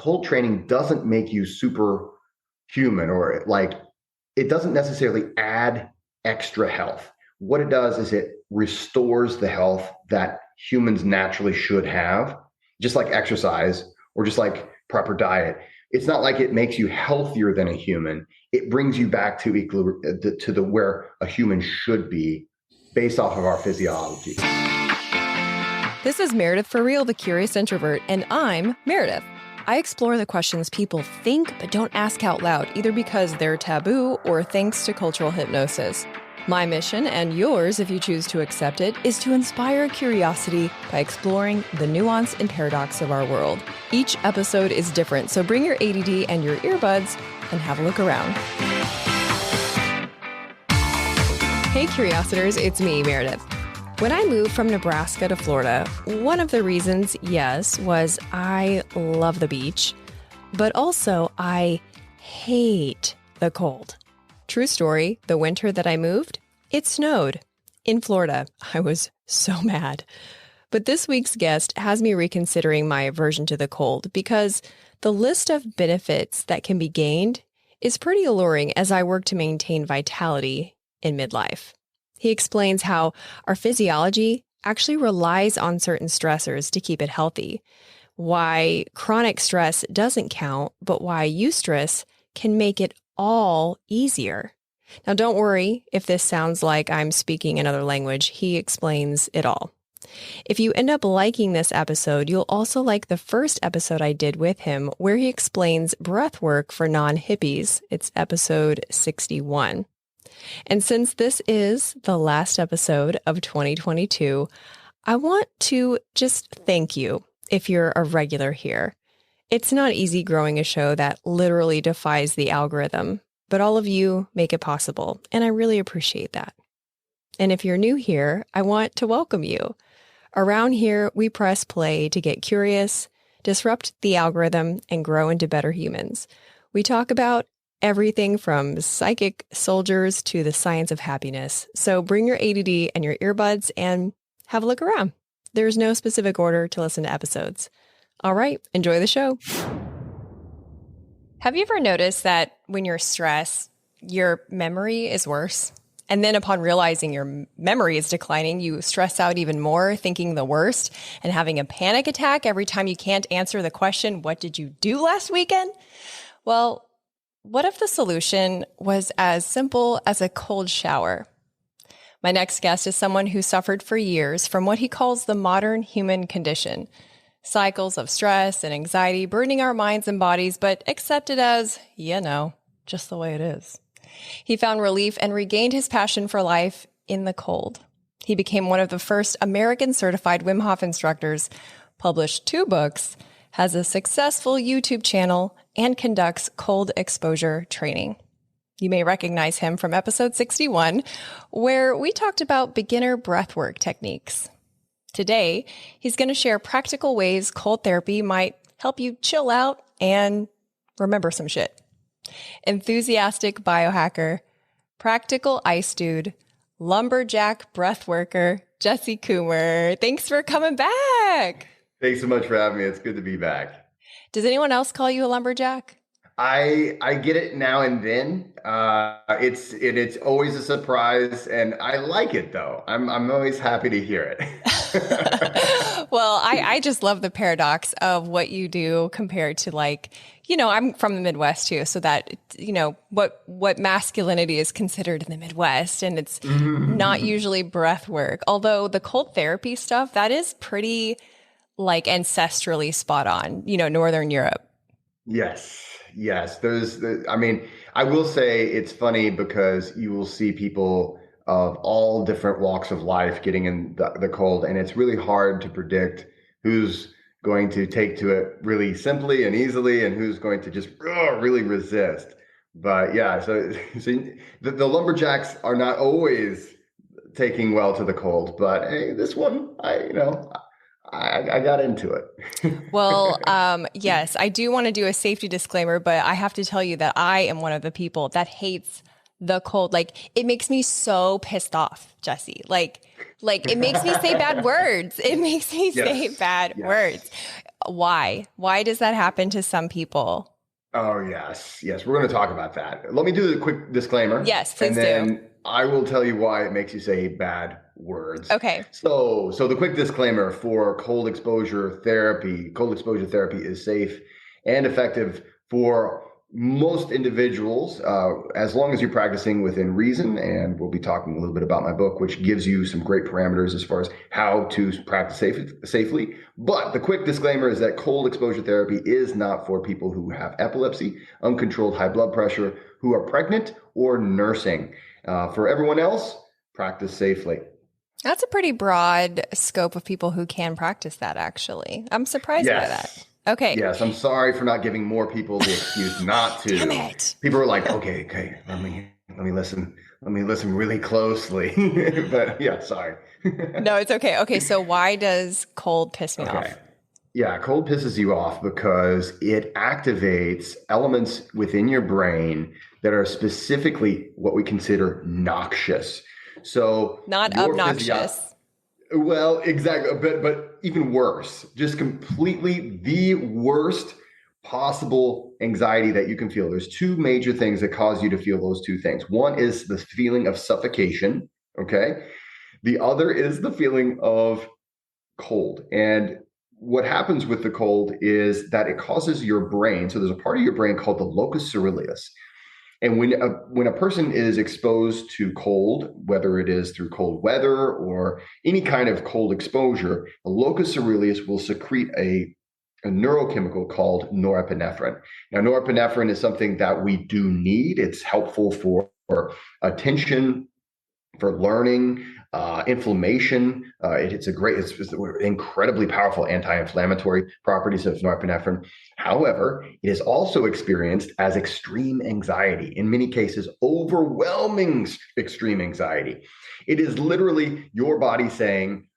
cold training doesn't make you superhuman, or like it doesn't necessarily add extra health. What it does is it restores the health that humans naturally should have, just like exercise or just like proper diet. It's not like it makes you healthier than a human. It brings you back to the where a human should be based off of our physiology. This is Meredith for Real, the Curious Introvert, and I'm Meredith. I explore the questions people think but don't ask out loud, either because they're taboo or thanks to cultural hypnosis. My mission, and yours if you choose to accept it, is to inspire curiosity by exploring the nuance and paradox of our world. Each episode is different, so bring your ADD and your earbuds and have a look around. Hey Curiositors, it's me, Meredith. When I moved from Nebraska to Florida, one of the reasons, yes, was I love the beach, but also I hate the cold. True story, the winter that I moved, it snowed in Florida. I was so mad. But this week's guest has me reconsidering my aversion to the cold because the list of benefits that can be gained is pretty alluring as I work to maintain vitality in midlife. He explains how our physiology actually relies on certain stressors to keep it healthy, why chronic stress doesn't count, but why eustress can make it all easier. Now, don't worry if this sounds like I'm speaking another language. He explains it all. If you end up liking this episode, you'll also like the first episode I did with him where he explains breath work for non-hippies. It's episode 61. And since this is the last episode of 2022, I want to just thank you if you're a regular here. It's not easy growing a show that literally defies the algorithm, but all of you make it possible, and I really appreciate that. And if you're new here, I want to welcome you. Around here, we press play to get curious, disrupt the algorithm, and grow into better humans. We talk about everything from psychic soldiers to the science of happiness. So bring your ADD and your earbuds and have a look around. There's no specific order to listen to episodes. All right, enjoy the show. Have you ever noticed that when you're stressed, your memory is worse? And then upon realizing your memory is declining, you stress out even more, thinking the worst and having a panic attack every time you can't answer the question, what did you do last weekend? Well, what if the solution was as simple as a cold shower? My next guest is someone who suffered for years from what he calls the modern human condition. Cycles of stress and anxiety burdening our minds and bodies, but accepted as, just the way it is. He found relief and regained his passion for life in the cold. He became one of the first American-certified Wim Hof instructors, published 2 books, has a successful YouTube channel, and conducts cold exposure training. You may recognize him from episode 61, where we talked about beginner breathwork techniques. Today, he's going to share practical ways cold therapy might help you chill out and remember some shit. Enthusiastic biohacker, practical ice dude, lumberjack breathworker, Jesse Coomer. Thanks for coming back. Thanks so much for having me. It's good to be back. Does anyone else call you a lumberjack? I get it now and then. It's always a surprise, and I like it though. I'm always happy to hear it. Well, I just love the paradox of what you do compared to I'm from the Midwest too, so that what masculinity is considered in the Midwest, and it's not usually breath work. Although the cold therapy stuff, that is pretty ancestrally spot on, Northern Europe. Yes. I will say it's funny because you will see people of all different walks of life getting in the cold, and it's really hard to predict who's going to take to it really simply and easily and who's going to just really resist. But yeah, so the lumberjacks are not always taking well to the cold, but hey, this one, I got into it. Well, yes, I do want to do a safety disclaimer, but I have to tell you that I am one of the people that hates the cold. It makes me so pissed off, Jesse. It makes me say bad words. It makes me say bad words. Why? Why does that happen to some people? Oh, yes. Yes. We're going to talk about that. Let me do the quick disclaimer, Yes, and please do. then I will tell you why it makes you say bad words. Okay. So the quick disclaimer for cold exposure therapy is safe and effective for most individuals, as long as you're practicing within reason. And we'll be talking a little bit about my book, which gives you some great parameters as far as how to practice safely. But the quick disclaimer is that cold exposure therapy is not for people who have epilepsy, uncontrolled high blood pressure, who are pregnant, or nursing. For everyone else, practice safely. That's a pretty broad scope of people who can practice that, actually. I'm surprised by that. Yes. Okay. Yes, I'm sorry for not giving more people the excuse not Damn to. it. People are like, okay, let me listen. Let me listen really closely. But yeah, sorry. No, it's okay. Okay, so why does cold piss me Okay. off? Yeah, cold pisses you off because it activates elements within your brain that are specifically what we consider noxious. So Not your physio obnoxious. well, exactly, but even worse, just completely the worst possible anxiety that you can feel. There's two major things that cause you to feel those two things. One is the feeling of suffocation, okay? The other is the feeling of cold. And what happens with the cold is that it causes your brain, so there's a part of your brain called the locus coeruleus, and when a person is exposed to cold, whether it is through cold weather or any kind of cold exposure, the locus coeruleus will secrete a neurochemical called norepinephrine. Now, norepinephrine is something that we do need. It's helpful for attention, for learning, inflammation. It's incredibly powerful anti-inflammatory properties of norepinephrine. However, it is also experienced as extreme anxiety, in many cases, overwhelming extreme anxiety. It is literally your body saying,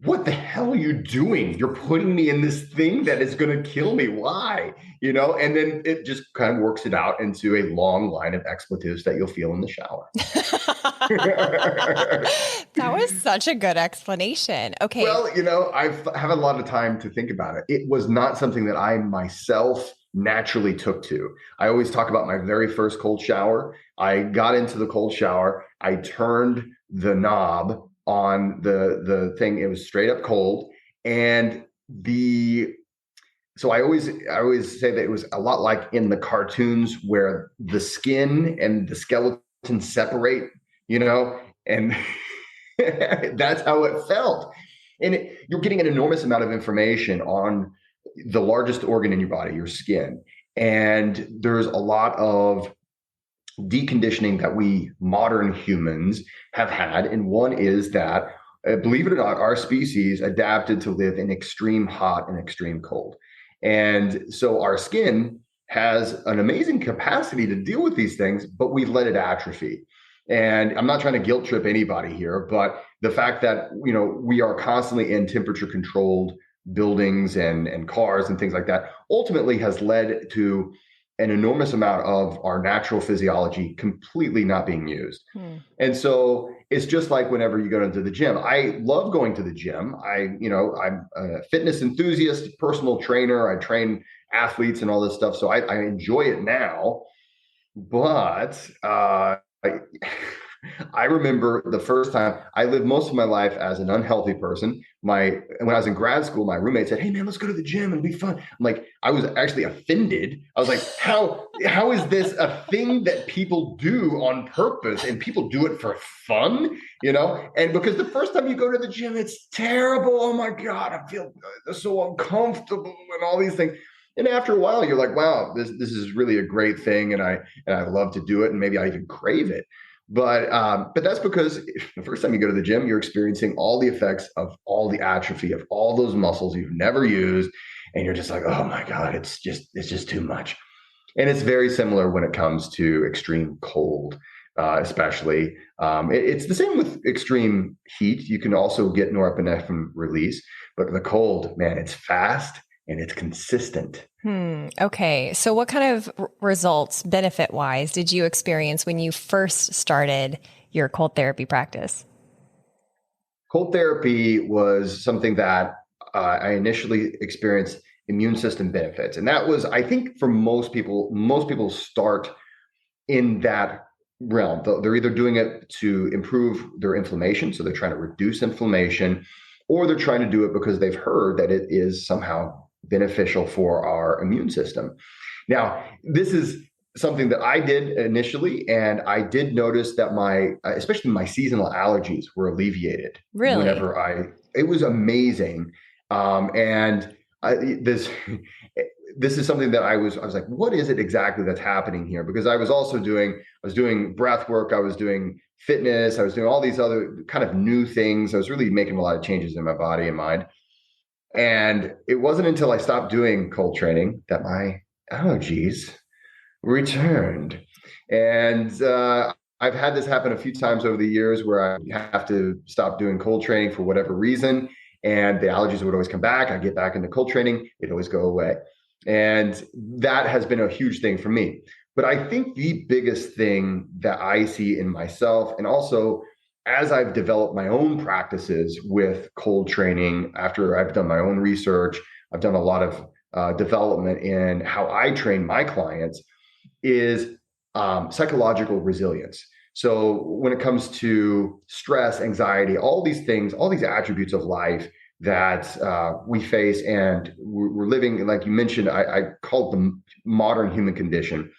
what the hell are you doing? You're putting me in this thing that is going to kill me. Why? And then it just kind of works it out into a long line of expletives that you'll feel in the shower. That was such a good explanation. Okay. Well, I've had a lot of time to think about it. It was not something that I myself naturally took to. I always talk about my very first cold shower. I got into the cold shower. I turned the knob on the thing. It was straight up cold. And so I always say that it was a lot like in the cartoons where the skin and the skeleton separate, and that's how it felt. And you're getting an enormous amount of information on the largest organ in your body, your skin. And there's a lot of deconditioning that we modern humans have had. And one is that, believe it or not, our species adapted to live in extreme hot and extreme cold. And so our skin has an amazing capacity to deal with these things, but we've let it atrophy. And I'm not trying to guilt trip anybody here, but the fact that we are constantly in temperature controlled buildings and cars and things like that ultimately has led to an enormous amount of our natural physiology completely not being used. And so it's just like whenever you go into the gym. I love going to the gym. I'm a fitness enthusiast, personal trainer. I train athletes and all this stuff. So I enjoy it now. But I remember the first time. I lived most of my life as an unhealthy person. When I was in grad school, my roommate said, "Hey man, let's go to the gym. It'll be fun." I'm like, I was actually offended. I was like, how is this a thing that people do on purpose and people do it for fun? And because the first time you go to the gym, it's terrible. Oh my God, I feel so uncomfortable and all these things. And after a while, you're like, wow, this is really a great thing, and I love to do it, and maybe I even crave it. But that's because the first time you go to the gym, you're experiencing all the effects of all the atrophy of all those muscles you've never used, and you're just like, oh my God, it's just too much. And it's very similar when it comes to extreme cold, especially. It's the same with extreme heat. You can also get norepinephrine release, but the cold, man, it's fast and it's consistent. Okay. So what kind of results, benefit-wise, did you experience when you first started your cold therapy practice? Cold therapy was something that I initially experienced immune system benefits. And that was, I think for most people start in that realm. They're either doing it to improve their inflammation, so they're trying to reduce inflammation, or they're trying to do it because they've heard that it is somehow beneficial for our immune system. Now, this is something that I did initially, and I did notice that especially my seasonal allergies were alleviated. Really? It was amazing. And this this is something that I was like, what is it exactly that's happening here? Because I was doing breath work, I was doing fitness, I was doing all these other kind of new things. I was really making a lot of changes in my body and mind. And it wasn't until I stopped doing cold training that my allergies returned. And I've had this happen a few times over the years where I have to stop doing cold training for whatever reason. And the allergies would always come back. I get back into cold training, it'd always go away. And that has been a huge thing for me. But I think the biggest thing that I see in myself, and also as I've developed my own practices with cold training, after I've done my own research, I've done a lot of development in how I train my clients, is psychological resilience. So when it comes to stress, anxiety, all these things, all these attributes of life that we face, and we're living, like you mentioned, I called the modern human condition.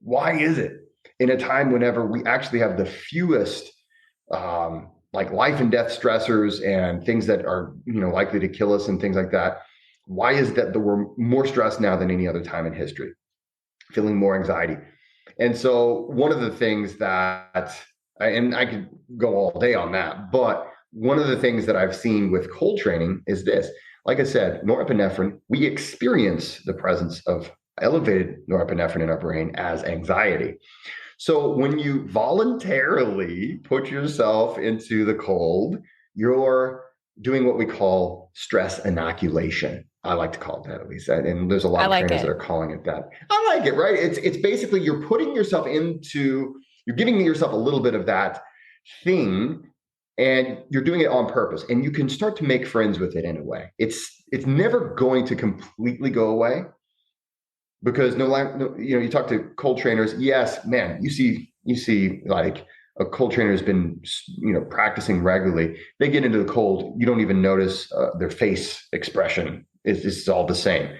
Why is it in a time whenever we actually have the fewest like life and death stressors and things that are likely to kill us and things like that? Why is that we're more stressed now than any other time in history, feeling more anxiety? And so one of the things that, and I could go all day on that, but one of the things that I've seen with cold training is this. Like I said, norepinephrine, we experience the presence of elevated norepinephrine in our brain as anxiety. So when you voluntarily put yourself into the cold, you're doing what we call stress inoculation. I like to call it that, at least. And there's a lot of trainers that are calling it that. I like it, right? It's basically you're giving yourself a little bit of that thing, and you're doing it on purpose. And you can start to make friends with it in a way. It's never going to completely go away, because you talk to cold trainers. Yes, man, you see like a cold trainer has been practicing regularly. They get into the cold, you don't even notice their face expression. It's all the same.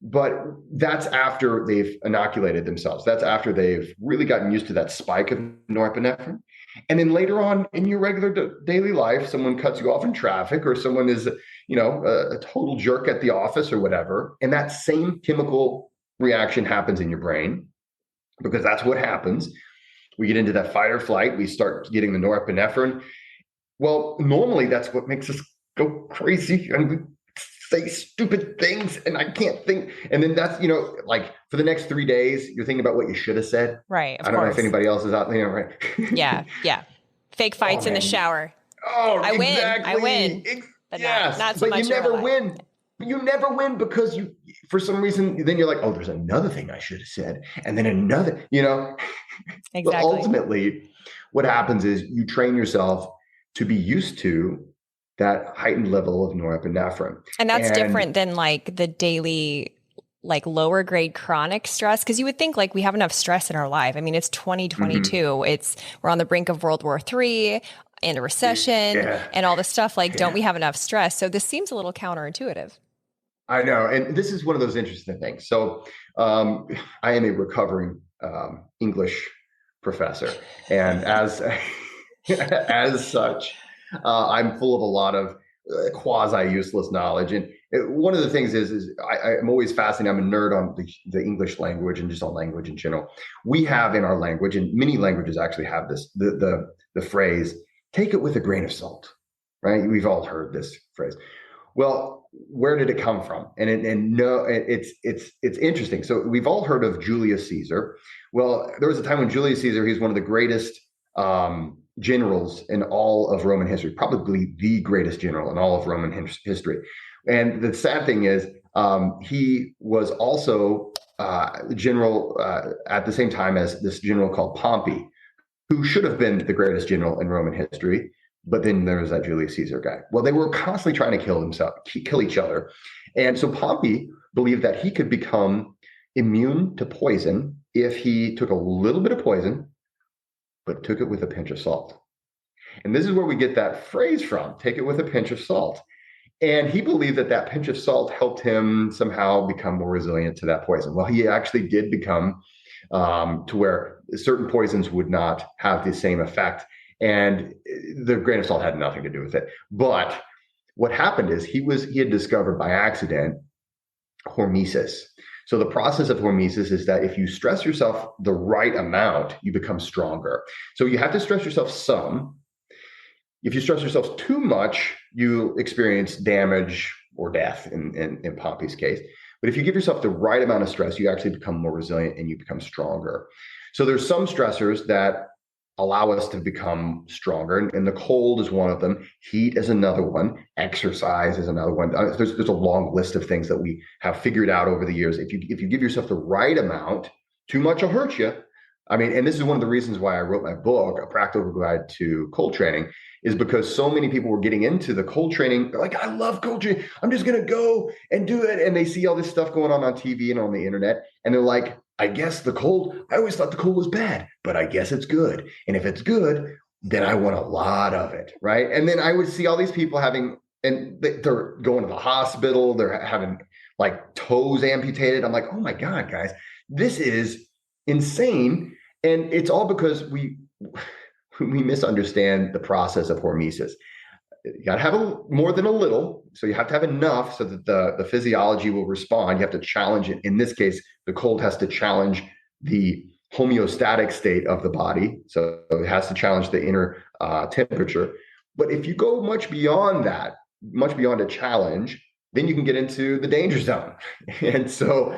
But that's after they've inoculated themselves. That's after they've really gotten used to that spike of norepinephrine. And then later on in your regular daily life, someone cuts you off in traffic, or someone is, a total jerk at the office or whatever. And that same chemical reaction happens in your brain, because that's what happens. We get into that fight or flight. We start getting the norepinephrine. Well, normally that's what makes us go crazy, and we say stupid things, and I can't think. And then that's, like for the next 3 days, you're thinking about what you should have said. Right. I don't know if anybody else is out there, right? Yeah. Fake fights in the shower. Oh, I exactly. win. But yes, not so but much. You never win. You never win, because for some reason, then you're like, oh, there's another thing I should have said. And then another, Exactly. But ultimately, what happens is you train yourself to be used to that heightened level of norepinephrine. And that's different than like the daily, like lower grade chronic stress. Cause you would think like we have enough stress in our life. I mean, it's 2022. Mm-hmm. We're on the brink of World War III and a recession and all this stuff. Like, don't we have enough stress? So this seems a little counterintuitive. I know. And this is one of those interesting things. So I am a recovering English professor. And as such, I'm full of a lot of quasi-useless knowledge. And one of the things is I'm always fascinated. I'm a nerd on the English language and just on language in general. We have in our language, and many languages actually have this, the phrase, take it with a grain of salt, right? We've all heard this phrase. Well, where did it come from? It's interesting. So we've all heard of Julius Caesar. Well, there was a time when Julius Caesar, he's one of the greatest generals in all of Roman history, probably the greatest general in all of Roman history. And the sad thing is, he was also general at the same time as this general called Pompey, who should have been the greatest general in Roman history. But then there was that Julius Caesar guy. Well, they were constantly trying to kill each other. And so Pompey believed that he could become immune to poison if he took a little bit of poison, but took it with a pinch of salt. And this is where we get that phrase from, take it with a pinch of salt. And he believed that that pinch of salt helped him somehow become more resilient to that poison. Well, he actually did become to where certain poisons would not have the same effect. And the grain of salt had nothing to do with it. But what happened is he had discovered by accident hormesis. So the process of hormesis is that if you stress yourself the right amount, you become stronger. So you have to stress yourself some. If you stress yourself too much, you experience damage or death in Pompey's case. But if you give yourself the right amount of stress, you actually become more resilient and you become stronger. So there's some stressors that allow us to become stronger. And the cold is one of them. Heat is another one. Exercise is another one. There's a long list of things that we have figured out over the years. If you give yourself the right amount, too much will hurt you. I mean, and this is one of the reasons why I wrote my book, A Practical Guide to Cold Training, is because so many people were getting into the cold training. They're like, I love cold training. I'm just going to go and do it. And they see all this stuff going on TV and on the internet. And they're like, I always thought the cold was bad, but I guess it's good. And if it's good, then I want a lot of it, right? And then I would see all these people they're going to the hospital. They're having like toes amputated. I'm like, oh my God, guys, this is insane. And it's all because we misunderstand the process of hormesis. You got to have more than a little. So you have to have enough so that the physiology will respond. You have to challenge it. In this case, the cold has to challenge the homeostatic state of the body. So it has to challenge the inner temperature. But if you go much beyond that, much beyond a challenge, then you can get into the danger zone. And so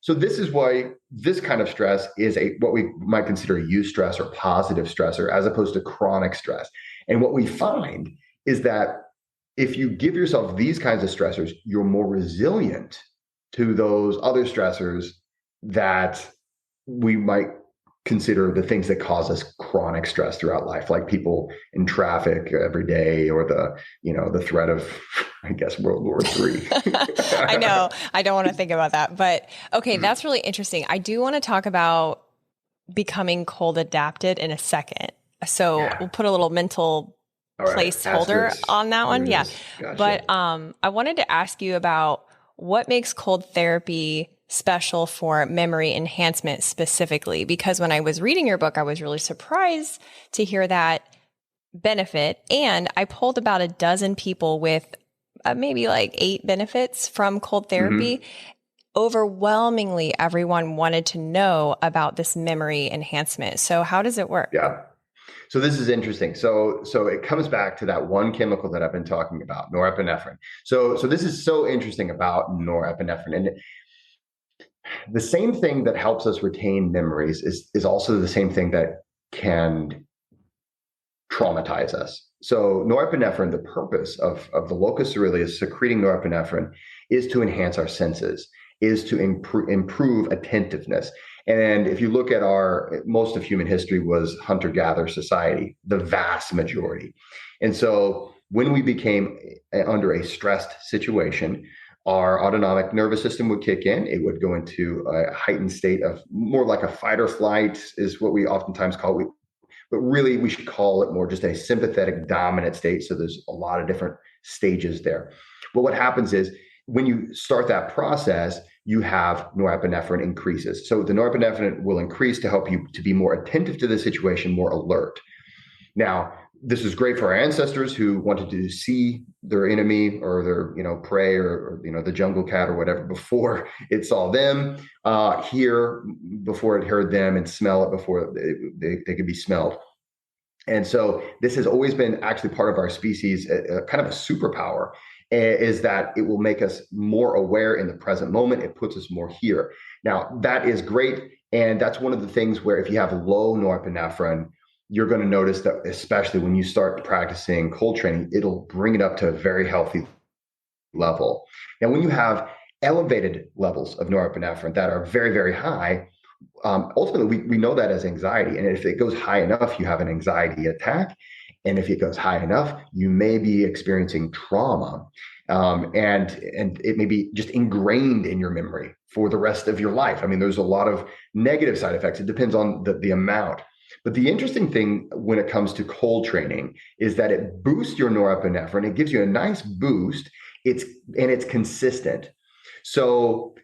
this is why this kind of stress is what we might consider a eustress or positive stressor, as opposed to chronic stress. And what we find is that if you give yourself these kinds of stressors, you're more resilient to those other stressors that we might consider the things that cause us chronic stress throughout life, like people in traffic every day, or the threat of, I guess, World War III. I know. I don't want to think about that. But okay, that's really interesting. I do want to talk about becoming cold adapted in a second. So we'll put a little mental placeholder on that one. Yeah. Gotcha. But I wanted to ask you about what makes cold therapy special for memory enhancement specifically, because when I was reading your book, I was really surprised to hear that benefit. And I polled about a dozen people with maybe like 8 benefits from cold therapy. Mm-hmm. Overwhelmingly, everyone wanted to know about this memory enhancement. So how does it work? Yeah. So this is interesting. So it comes back to that one chemical that I've been talking about, norepinephrine. So this is so interesting about norepinephrine. And the same thing that helps us retain memories is also the same thing that can traumatize us. So norepinephrine, the purpose of the locus coeruleus secreting norepinephrine is to enhance our senses, is to improve attentiveness. And if you look at most of human history was hunter-gatherer society, the vast majority. And so when we became under a stressed situation, our autonomic nervous system would kick in. It would go into a heightened state of more like a fight or flight is what we oftentimes call it. But really, we should call it more just a sympathetic dominant state. So there's a lot of different stages there. But what happens is when you start that process, you have norepinephrine increases. So the norepinephrine will increase to help you to be more attentive to the situation, more alert. Now, this is great for our ancestors who wanted to see their enemy or their prey or the jungle cat or whatever before it saw them, hear before it heard them, and smell it before they could be smelled. And so this has always been actually part of our species, kind of a superpower, is that it will make us more aware in the present moment. It puts us more here. Now, that is great. And that's one of the things where if you have low norepinephrine, you're going to notice that, especially when you start practicing cold training, it'll bring it up to a very healthy level. Now, when you have elevated levels of norepinephrine that are very, very high, ultimately, we know that as anxiety. And if it goes high enough, you have an anxiety attack. And if it goes high enough, you may be experiencing trauma. and it may be just ingrained in your memory for the rest of your life. I mean, there's a lot of negative side effects. It depends on the amount. But the interesting thing when it comes to cold training is that it boosts your norepinephrine. It gives you a nice boost. It's consistent. So,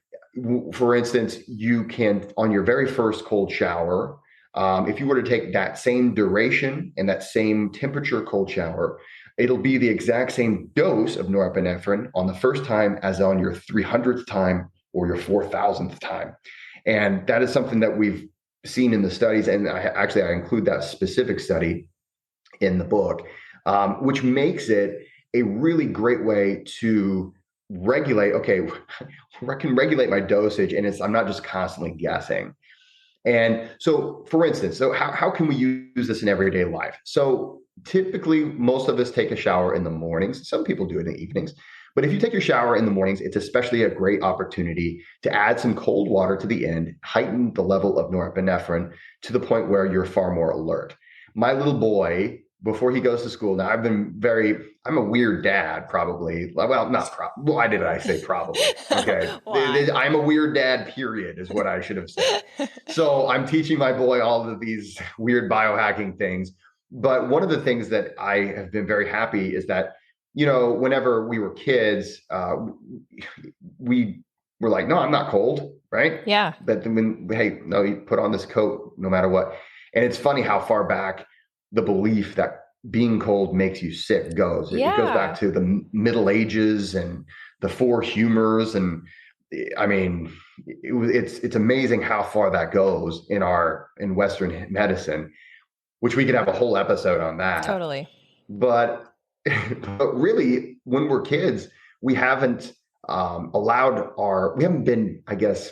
for instance, you can, on your very first cold shower, if you were to take that same duration and that same temperature cold shower, it'll be the exact same dose of norepinephrine on the first time as on your 300th time or your 4,000th time. And that is something that we've seen in the studies. And I include that specific study in the book, which makes it a really great way to regulate. Okay, I can regulate my dosage, and I'm not just constantly guessing. And so, for instance, how can we use this in everyday life? So typically, most of us take a shower in the mornings. Some people do it in the evenings. But if you take your shower in the mornings, it's especially a great opportunity to add some cold water to the end, heighten the level of norepinephrine to the point where you're far more alert. My little boy, before he goes to school, now I'm a weird dad, probably. Well, not probably. Why did I say probably? Okay. I'm a weird dad, period, is what I should have said. So I'm teaching my boy all of these weird biohacking things. But one of the things that I have been very happy is that, whenever we were kids, we were like, no, I'm not cold, right? Yeah. But then you put on this coat no matter what. And it's funny how far back the belief that being cold makes you sick goes. It goes back to the Middle Ages and the four humors. And I mean, it's amazing how far that goes in Western medicine, which we could have a whole episode on that. Totally. But really, when we're kids, we haven't been, I guess,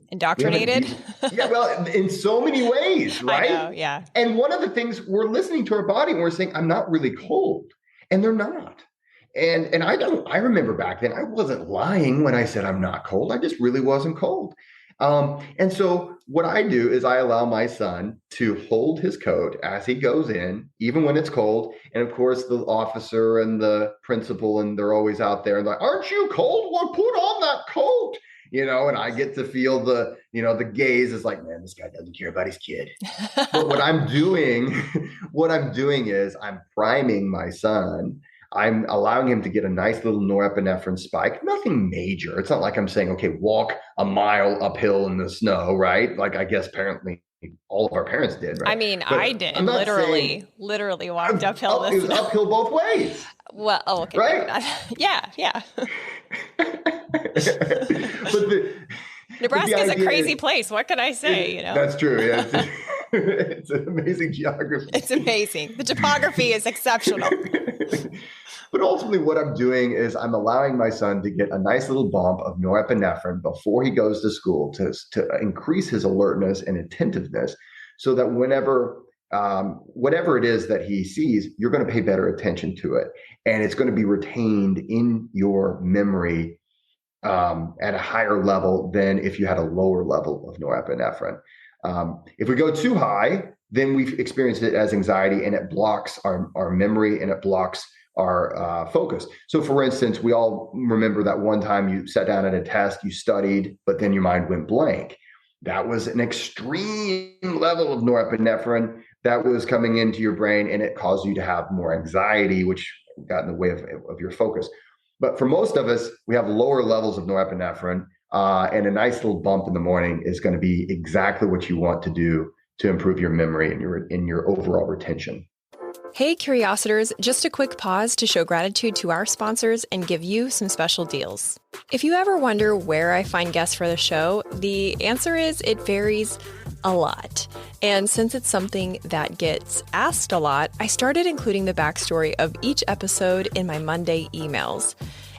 indoctrinated. In so many ways, right? I know, yeah. And one of the things, we're listening to our body and we're saying, I'm not really cold. And they're not. And I remember back then, I wasn't lying when I said I'm not cold. I just really wasn't cold. And so what I do is I allow my son to hold his coat as he goes in, even when it's cold. And of course, the officer and the principal, and they're always out there and like, aren't you cold? Well, put on that coat. And I get to feel the gaze is like, man, this guy doesn't care about his kid. But what I'm doing is I'm priming my son. I'm allowing him to get a nice little norepinephrine spike, nothing major. It's not like I'm saying, okay, walk a mile uphill in the snow, right? Like I guess apparently all of our parents did, right? I mean, I did literally walked uphill. It was uphill both ways. Well, okay. Right? Yeah. Nebraska is a crazy place. What can I say? That's true. Yeah, it's an amazing geography. It's amazing. The topography is exceptional. But ultimately, what I'm doing is I'm allowing my son to get a nice little bump of norepinephrine before he goes to school to increase his alertness and attentiveness, so that whenever whatever it is that he sees, you're going to pay better attention to it, and it's going to be retained in your memory at a higher level than if you had a lower level of norepinephrine. If we go too high, then we've experienced it as anxiety, and it blocks our memory, and it blocks our focus. So for instance, we all remember that one time you sat down at a test, you studied, but then your mind went blank. That was an extreme level of norepinephrine that was coming into your brain, and it caused you to have more anxiety, which got in the way of your focus. But for most of us, we have lower levels of norepinephrine, and a nice little bump in the morning is going to be exactly what you want to do to improve your memory and your overall retention. Hey, Curiositors, just a quick pause to show gratitude to our sponsors and give you some special deals. If you ever wonder where I find guests for the show, the answer is it varies a lot. And since it's something that gets asked a lot, I started including the backstory of each episode in my Monday emails.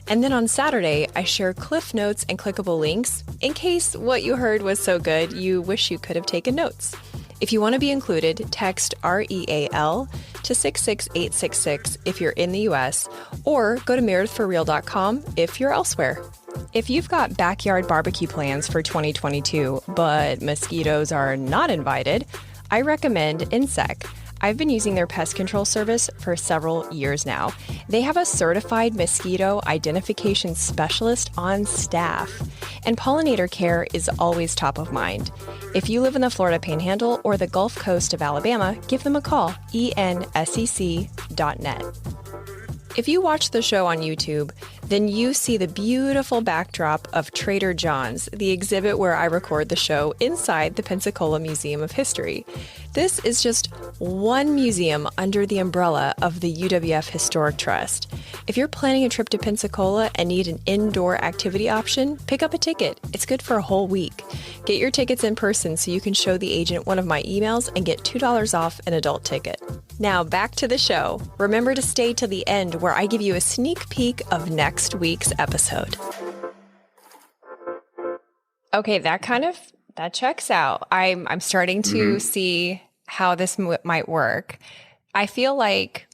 And then on Saturday, I share cliff notes and clickable links in case what you heard was so good you wish you could have taken notes. If you want to be included, text REAL to 66866 if you're in the US, or go to meredithforreal.com if you're elsewhere. If you've got backyard barbecue plans for 2022, but mosquitoes are not invited, I recommend Insect. I've been using their pest control service for several years now. They have a certified mosquito identification specialist on staff, and pollinator care is always top of mind. If you live in the Florida Panhandle or the Gulf Coast of Alabama, give them a call, ensec.net. If you watch the show on YouTube, then you see the beautiful backdrop of Trader John's, the exhibit where I record the show inside the Pensacola Museum of History. This is just one museum under the umbrella of the UWF Historic Trust. If you're planning a trip to Pensacola and need an indoor activity option, pick up a ticket. It's good for a whole week. Get your tickets in person so you can show the agent one of my emails and get $2 off an adult ticket. Now back to the show. Remember to stay to the end where I give you a sneak peek of next week's episode. Okay, that checks out. I'm starting to see how this might work. I feel like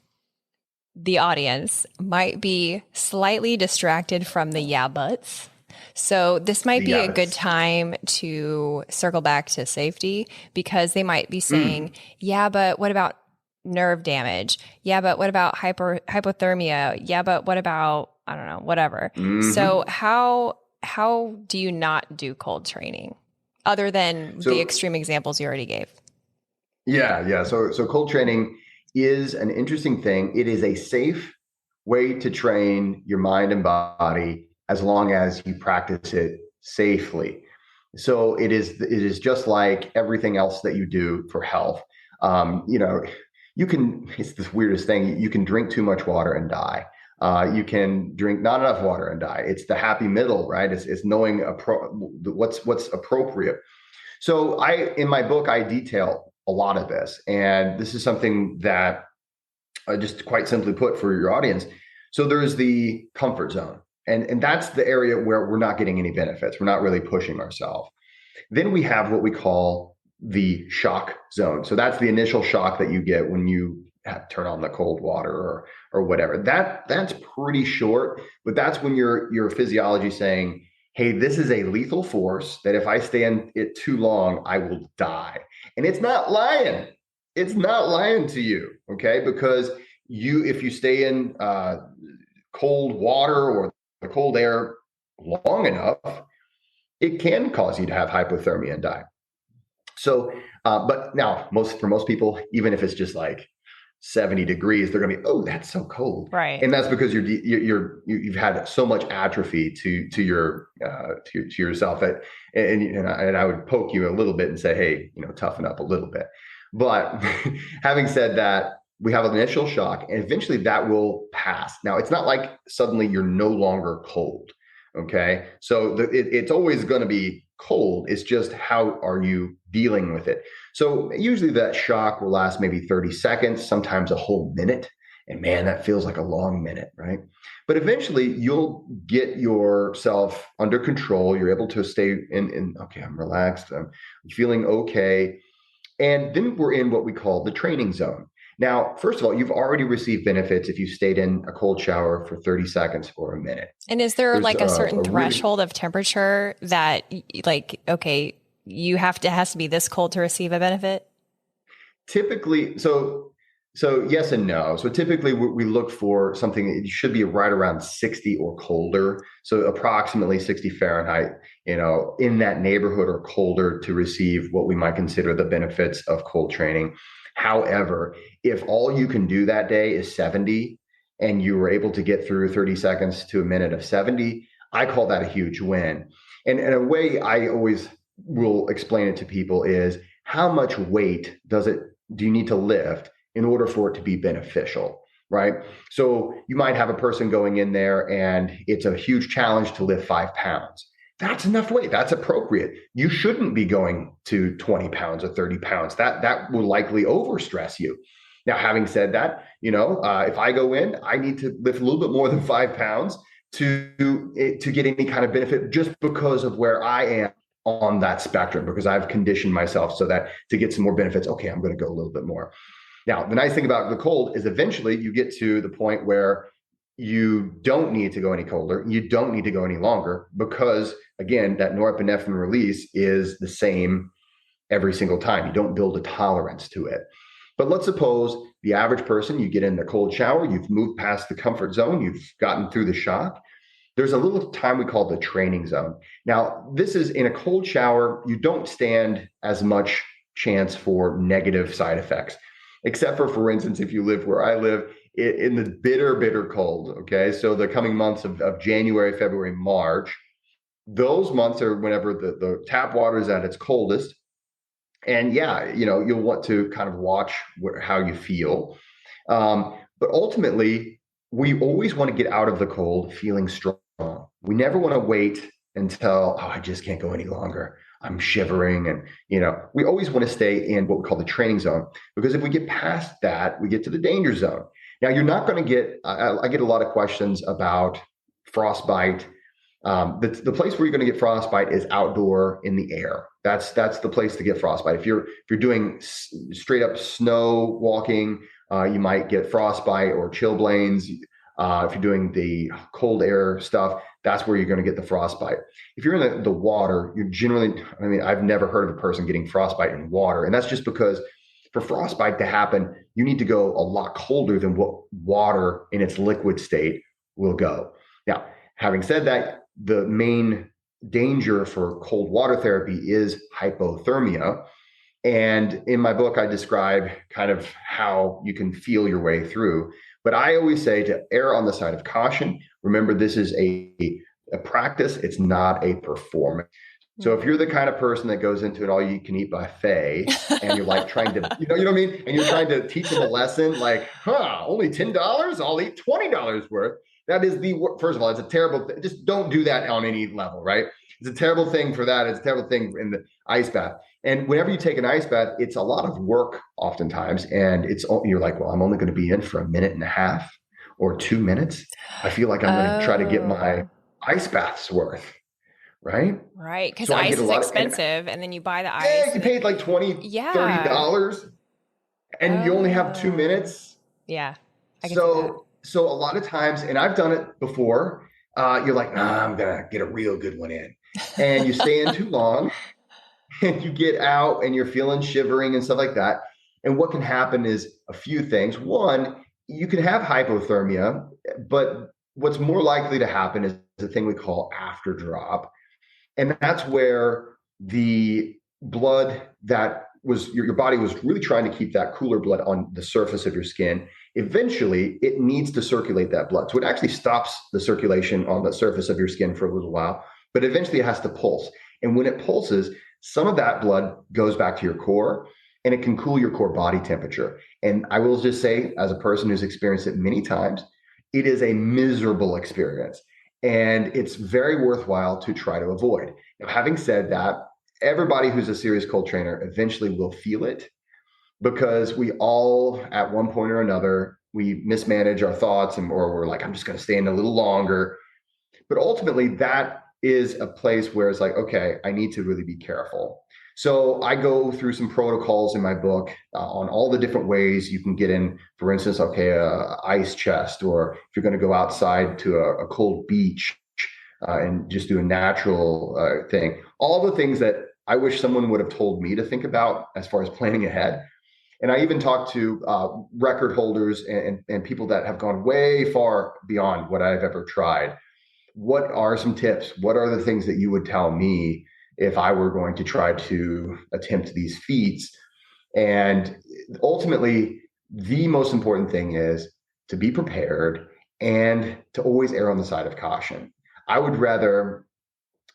the audience might be slightly distracted from the yeah buts. So this might be a good time to circle back to safety, because they might be saying, yeah, but what about nerve damage? Yeah, but what about hypothermia? Yeah, but what about, I don't know, whatever. So how do you not do cold training other than the extreme examples you already gave? Yeah. So cold training is an interesting thing. It is a safe way to train your mind and body as long as you practice it safely. So it is just like everything else that you do for health. It's the weirdest thing. You can drink too much water and die. You can drink not enough water and die. It's the happy middle, right? It's knowing what's appropriate. So in my book, I detail a lot of this, and this is something that just quite simply put for your audience. So there's the comfort zone, and that's the area where we're not getting any benefits. We're not really pushing ourselves. Then we have what we call the shock zone. So that's the initial shock that you get when you turn on the cold water or whatever. That's pretty short, but that's when your physiology saying, hey, this is a lethal force that if I stay in it too long, I will die. And it's not lying. It's not lying to you, okay? Because if you stay in cold water or the cold air long enough, it can cause you to have hypothermia and die. So, but now for most people, even if it's just like 70 degrees, they're going to be, oh, that's so cold, right? And that's because you've had so much atrophy to yourself that, and I would poke you a little bit and say, hey, toughen up a little bit. But having said that, we have an initial shock, and eventually that will pass. Now, it's not like suddenly you're no longer cold. Okay, so it's always going to be cold. It's just how are you dealing with it? So usually that shock will last maybe 30 seconds, sometimes a whole minute. And man, that feels like a long minute, right? But eventually you'll get yourself under control. You're able to stay okay, I'm relaxed. I'm feeling okay. And then we're in what we call the training zone. Now, first of all, you've already received benefits if you stayed in a cold shower for 30 seconds or a minute. And is there like a certain threshold of temperature that okay, has to be this cold to receive a benefit? Typically, so yes and no. So typically we look for something that should be right around 60 or colder. So approximately 60 Fahrenheit, in that neighborhood or colder to receive what we might consider the benefits of cold training. However, if all you can do that day is 70 and you were able to get through 30 seconds to a minute of 70, I call that a huge win. And in a way I always will explain it to people is how much weight do you need to lift in order for it to be beneficial, right? So you might have a person going in there and it's a huge challenge to lift 5 pounds. That's enough weight. That's appropriate. You shouldn't be going to 20 pounds or 30 pounds. That will likely overstress you. Now, having said that, if I go in, I need to lift a little bit more than 5 pounds to get any kind of benefit just because of where I am on that spectrum, because I've conditioned myself so that to get some more benefits, okay, I'm going to go a little bit more. Now, the nice thing about the cold is eventually you get to the point where you don't need to go any colder. You don't need to go any longer because, again, that norepinephrine release is the same every single time. You don't build a tolerance to it. But let's suppose the average person, you get in the cold shower, you've moved past the comfort zone, you've gotten through the shock. There's a little time we call the training zone. Now, this is in a cold shower, you don't stand as much chance for negative side effects, except for instance, if you live where I live, in the bitter, bitter cold. Okay. So the coming months of January, February, March, those months are whenever the tap water is at its coldest. And yeah, you'll want to kind of watch how you feel. But ultimately, we always want to get out of the cold feeling strong. We never want to wait until, I just can't go any longer. I'm shivering. And, we always want to stay in what we call the training zone, because if we get past that, we get to the danger zone. Now, you're not going to get, I get a lot of questions about frostbite. The place where you're going to get frostbite is outdoor in the air. That's the place to get frostbite. If you're doing straight up snow walking, you might get frostbite or chilblains. If you're doing the cold air stuff, that's where you're going to get the frostbite. If you're in the water, you're generally, I've never heard of a person getting frostbite in water. And that's just because for frostbite to happen, you need to go a lot colder than what water in its liquid state will go. Now, having said that, the main danger for cold water therapy is hypothermia. And in my book, I describe kind of how you can feel your way through. But I always say to err on the side of caution. Remember, this is a practice. It's not a performance. So if you're the kind of person that goes into an all-you-can-eat buffet and you're like trying to, you know what I mean? And you're trying to teach them a lesson like, only $10? I'll eat $20 worth. That is first of all, it's a terrible thing. Just don't do that on any level, right? It's a terrible thing for that. It's a terrible thing in the ice bath. And whenever you take an ice bath, it's a lot of work oftentimes. And you're like, well, I'm only going to be in for a minute and a half or 2 minutes. I feel like I'm going to try to get my ice bath's worth. Right? Right. Because ice is expensive. And then you buy the ice. Yeah, you paid like $20, $30. And you only have 2 minutes. Yeah. I can see that. So a lot of times, and I've done it before, you're like, I'm going to get a real good one in. And you stay in too long and you get out and you're feeling shivering and stuff like that. And what can happen is a few things. One, you can have hypothermia, but what's more likely to happen is the thing we call after drop. And that's where the blood that was your body was really trying to keep that cooler blood on the surface of your skin. Eventually, it needs to circulate that blood. So it actually stops the circulation on the surface of your skin for a little while, but eventually it has to pulse. And when it pulses, some of that blood goes back to your core and it can cool your core body temperature. And I will just say, as a person who's experienced it many times, it is a miserable experience. And it's very worthwhile to try to avoid. Now, having said that, everybody who's a serious cold trainer eventually will feel it, because we all, at one point or another, we mismanage our thoughts or we're like, I'm just going to stay in a little longer. But ultimately, that is a place where it's like, okay, I need to really be careful. So I go through some protocols in my book on all the different ways you can get in, for instance, ice chest, or if you're going to go outside to a cold beach and just do a natural thing. All the things that I wish someone would have told me to think about as far as planning ahead. And I even talked to record holders and people that have gone way far beyond what I've ever tried. What are some tips? What are the things that you would tell me if I were going to try to attempt these feats? And ultimately, the most important thing is to be prepared and to always err on the side of caution. I'd rather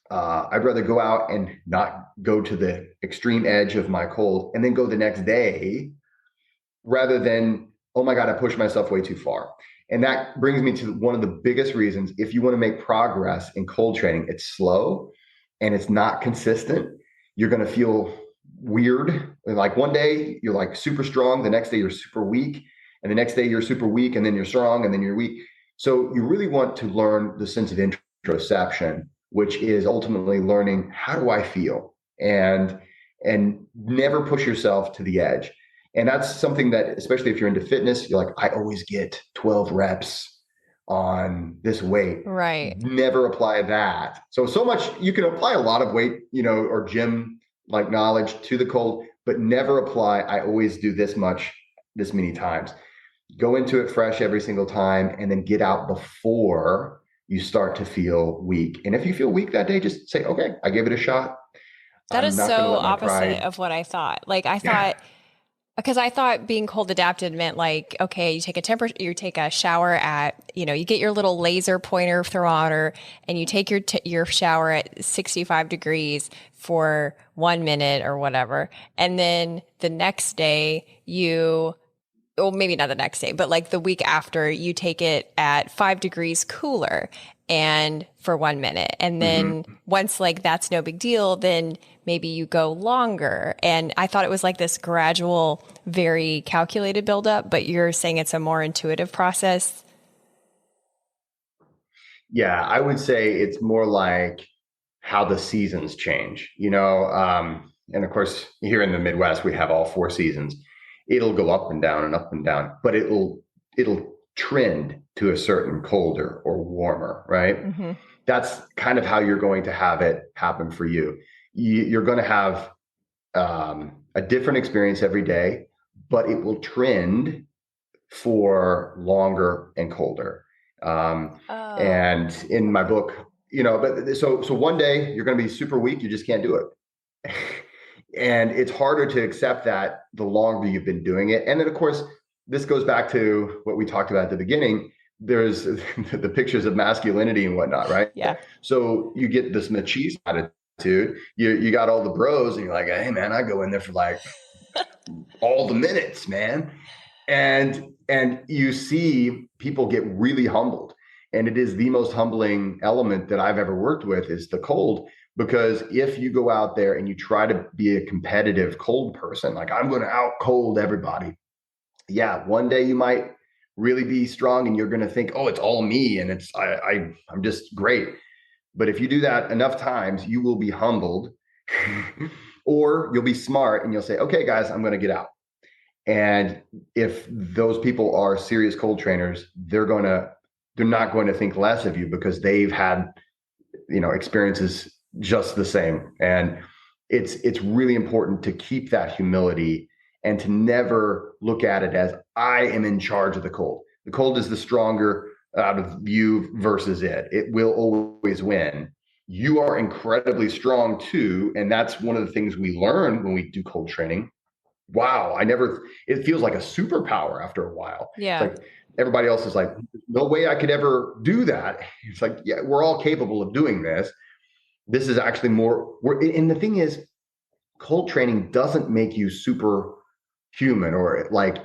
go out and not go to the extreme edge of my cold and then go the next day, rather than, oh my God, I pushed myself way too far. And that brings me to one of the biggest reasons. If you want to make progress in cold training, it's slow and it's not consistent. You're going to feel weird. Like one day you're like super strong, the next day you're super weak, and the next day you're super weak, and then you're strong, and then you're weak. So you really want to learn the sense of interoception, which is ultimately learning, how do I feel? And never push yourself to the edge. And that's something that, especially if you're into fitness, you're like, I always get 12 reps on this weight. Right. Never apply that. So much, you can apply a lot of weight, or gym like knowledge to the cold, but never apply, I always do this much this many times. Go into it fresh every single time and then get out before you start to feel weak. And if you feel weak that day, just say, okay, I gave it a shot. That is I'm not going to so let my opposite pride. of what I thought. Like I Yeah. thought because I thought being cold adapted meant like, okay, you take a shower at, you get your little laser pointer thermometer and you take your shower at 65 degrees for 1 minute or whatever. And then the next day well, maybe not the next day, but like the week after, you take it at 5 degrees cooler and for 1 minute. And then Mm-hmm. once like that's no big deal, then maybe you go longer. And I thought it was like this gradual, very calculated buildup, but you're saying it's a more intuitive process. Yeah, I would say it's more like how the seasons change, and of course, here in the Midwest, we have all four seasons. It'll go up and down, but it'll trend to a certain colder or warmer, right? Hmm. That's kind of how you're going to have it happen for you. You're going to have a different experience every day, but it will trend for longer and colder. Um, Oh, and in my book, but so one day you're going to be super weak, you just can't do it. And it's harder to accept that the longer you've been doing it. And then, of course, this goes back to what we talked about at the beginning. There's the pictures of masculinity and whatnot, right? yeah. So you get this machismo attitude. You got all the bros, and you're like, hey man, I go in there for like all the minutes, man. And you see people get really humbled. And it is the most humbling element that I've ever worked with is the cold. Because if you go out there and you try to be a competitive cold person, like I'm going to out cold everybody, yeah, one day you might really be strong and you're going to think, oh, it's all me and I'm just great. But if you do that enough times, you will be humbled, or you'll be smart and you'll say, okay, guys, I'm going to get out. And if those people are serious cold trainers, they're not going to think less of you because they've had, experiences just the same. And it's really important to keep that humility and to never look at it as I am in charge of the cold. The cold is the stronger out of you versus it. It will always win. You are incredibly strong too. And that's one of the things we learn when we do cold training. Wow, it feels like a superpower after a while. It's Yeah. like everybody else is like, no way I could ever do that. It's like, yeah, we're all capable of doing this. This is actually and the thing is, cold training doesn't make you superhuman, or like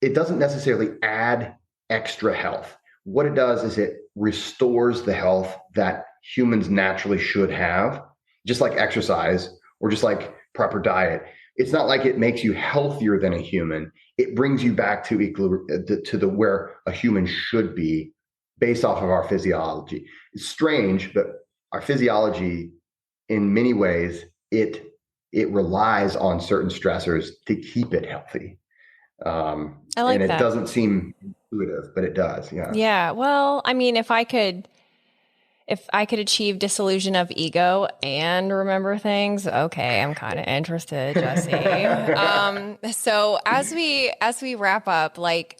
it doesn't necessarily add extra health. What it does is it restores the health that humans naturally should have, just like exercise or just like proper diet. It's not like it makes you healthier than a human. It brings you back to the where a human should be based off of our physiology. It's strange, but our physiology, in many ways, it relies on certain stressors to keep it healthy. I And like it that. doesn't seem intuitive, but it does. Yeah. Yeah. Well, I mean, if I could achieve dissolution of ego and remember things, okay, I'm kind of interested, Jesse. So as we wrap up, like,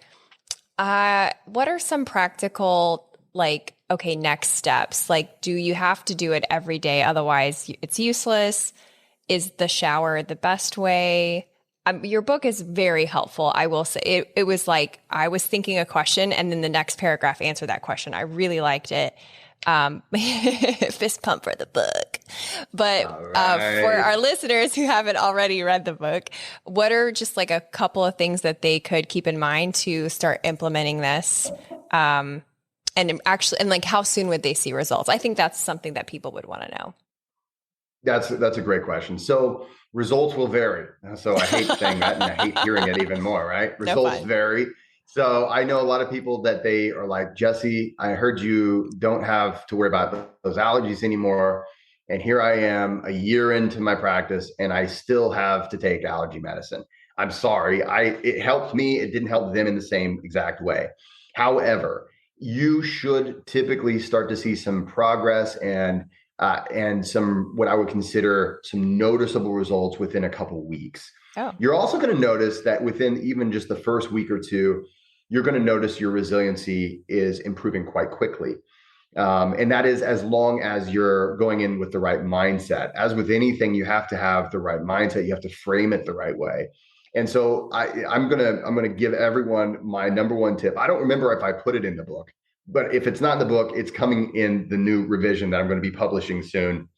what are some practical, like, okay, next steps? Like, do you have to do it every day? Otherwise, it's useless. Is the shower the best way? Your book is very helpful. I will say it was like I was thinking a question and then the next paragraph answered that question. I really liked it. Fist pump for the book. But All for right. our listeners who haven't already read the book, what are just like a couple of things that they could keep in mind to start implementing this? And like how soon would they see results? I think that's something that people would want to know. That's a great question. So results will vary. So I hate saying that, and I hate hearing it even more. Right? No Results fun. vary. So I know a lot of people that they are like, Jesse, I heard you don't have to worry about those allergies anymore, and here I am a year into my practice, and I still have to take allergy medicine. I'm sorry. It helped me. It didn't help them in the same exact way. However, you should typically start to see some progress and and some what I would consider some noticeable results within a couple weeks. Oh. You're also going to notice that within even just the first week or two, you're going to notice your resiliency is improving quite quickly. And that is as long as you're going in with the right mindset. As with anything, you have to have the right mindset. You have to frame it the right way. And so I'm gonna give everyone my number one tip. I don't remember if I put it in the book, but if it's not in the book, it's coming in the new revision that I'm going to be publishing soon.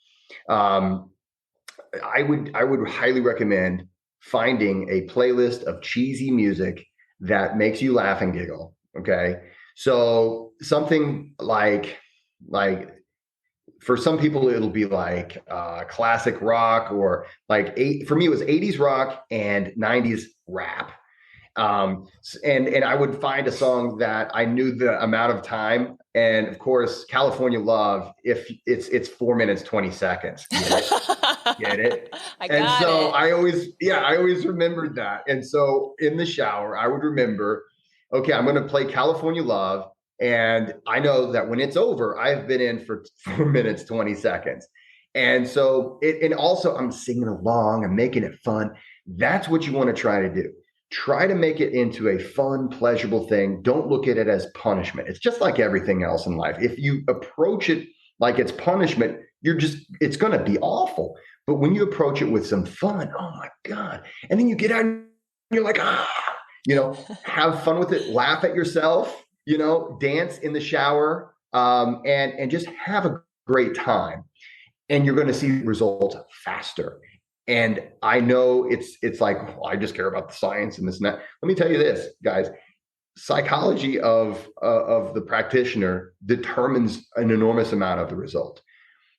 I would highly recommend finding a playlist of cheesy music that makes you laugh and giggle. Okay, so something like for some people it'll be like classic rock, or like for me it was 80s rock and 90s rap. And I would find a song that I knew the amount of time, and of course California Love, if it's 4 minutes 20 seconds. Get it? I and got so it. I always remembered that. And so in the shower I would remember, okay, I'm going to play California Love, and I know that when it's over, I've been in for 4 minutes 20 seconds. And so and also I'm singing along, I'm making it fun. That's what you want to try to do. Try to make it into a fun, pleasurable thing. Don't look at it as punishment. It's just like everything else in life. If you approach it like it's punishment, it's going to be awful. But when you approach it with some fun, oh my God. And then you get out and you're like, have fun with it, laugh at yourself, dance in the shower, and just have a great time. And you're going to see results faster. And I know it's like, well, I just care about the science and this and that. Let me tell you this, guys. Psychology of the practitioner determines an enormous amount of the result.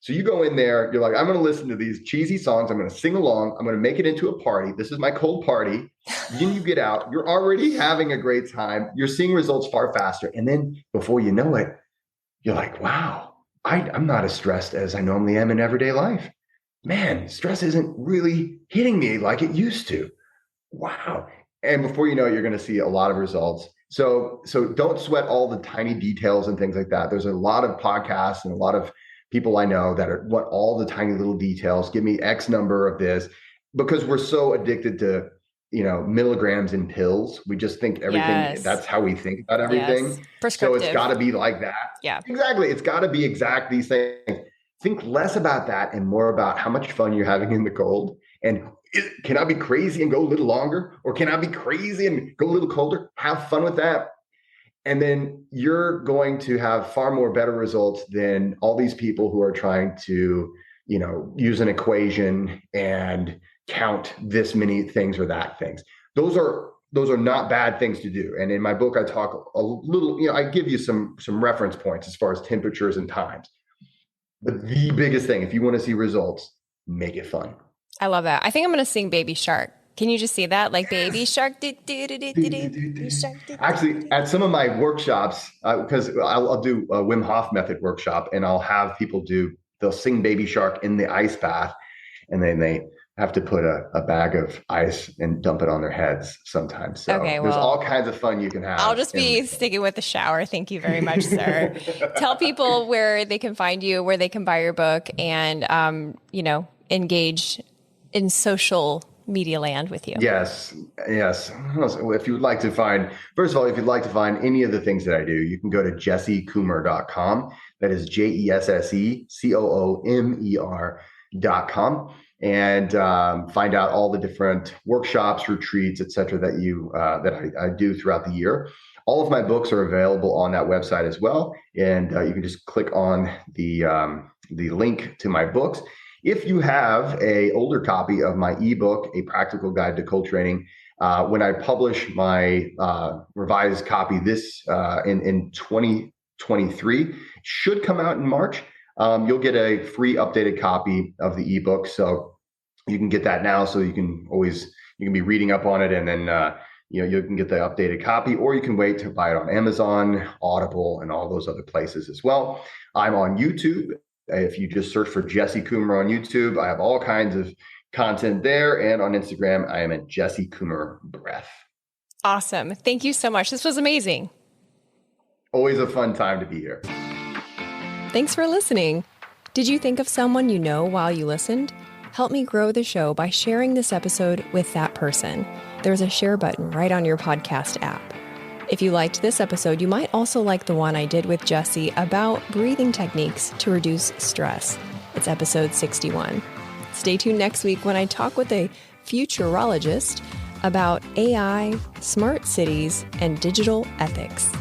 So you go in there, you're like, I'm going to listen to these cheesy songs. I'm going to sing along. I'm going to make it into a party. This is my cold party. Then you get out. You're already having a great time. You're seeing results far faster. And then before you know it, you're like, wow, I'm not as stressed as I normally am in everyday life. Man, stress isn't really hitting me like it used to. Wow. And before you know it, you're going to see a lot of results. So don't sweat all the tiny details and things like that. There's a lot of podcasts and a lot of people I know that want all the tiny little details. Give me X number of this, because we're so addicted to, milligrams in pills. We just think everything, Yes. That's how we think about everything. Yes. Prescriptive. So it's got to be like that. Yeah. Exactly. It's got to be exact, these things. Think less about that and more about how much fun you're having in the cold. And can I be crazy and go a little longer? Or can I be crazy and go a little colder? Have fun with that. And then you're going to have far more better results than all these people who are trying to, use an equation and count this many things or that things. Those are not bad things to do. And in my book, I talk a little, I give you some reference points as far as temperatures and times. But the biggest thing, if you want to see results, make it fun. I love that. I think I'm going to sing Baby Shark. Can you just see that? Like Baby Shark. Actually, at some of my workshops, because I'll do a Wim Hof method workshop, and I'll have people they'll sing Baby Shark in the ice bath, and then they have to put a bag of ice and dump it on their heads sometimes. So there's all kinds of fun you can have. I'll just be sticking with the shower. Thank you very much, sir. Tell people where they can find you, where they can buy your book, and, engage in social media land with you. Yes. If you would like to find, first of all, if you'd like to find any of the things that I do, you can go to jessecoomer.com. That is JESSECOOMER.com. And find out all the different workshops, retreats, et cetera, that I do throughout the year. All of my books are available on that website as well. And you can just click on the link to my books. If you have an older copy of my ebook, A Practical Guide to Cold Training, when I publish my revised copy in 2023, should come out in March. You'll get a free updated copy of the ebook. So you can get that now. So you can be reading up on it, and then you can get the updated copy, or you can wait to buy it on Amazon, Audible, and all those other places as well. I'm on YouTube. If you just search for Jesse Coomer on YouTube, I have all kinds of content there. And on Instagram, I am at Jesse Coomer Breath. Awesome. Thank you so much. This was amazing. Always a fun time to be here. Thanks for listening. Did you think of someone you know while you listened? Help me grow the show by sharing this episode with that person. There's a share button right on your podcast app. If you liked this episode, you might also like the one I did with Jesse about breathing techniques to reduce stress. It's episode 61. Stay tuned next week when I talk with a futurologist about AI, smart cities, and digital ethics.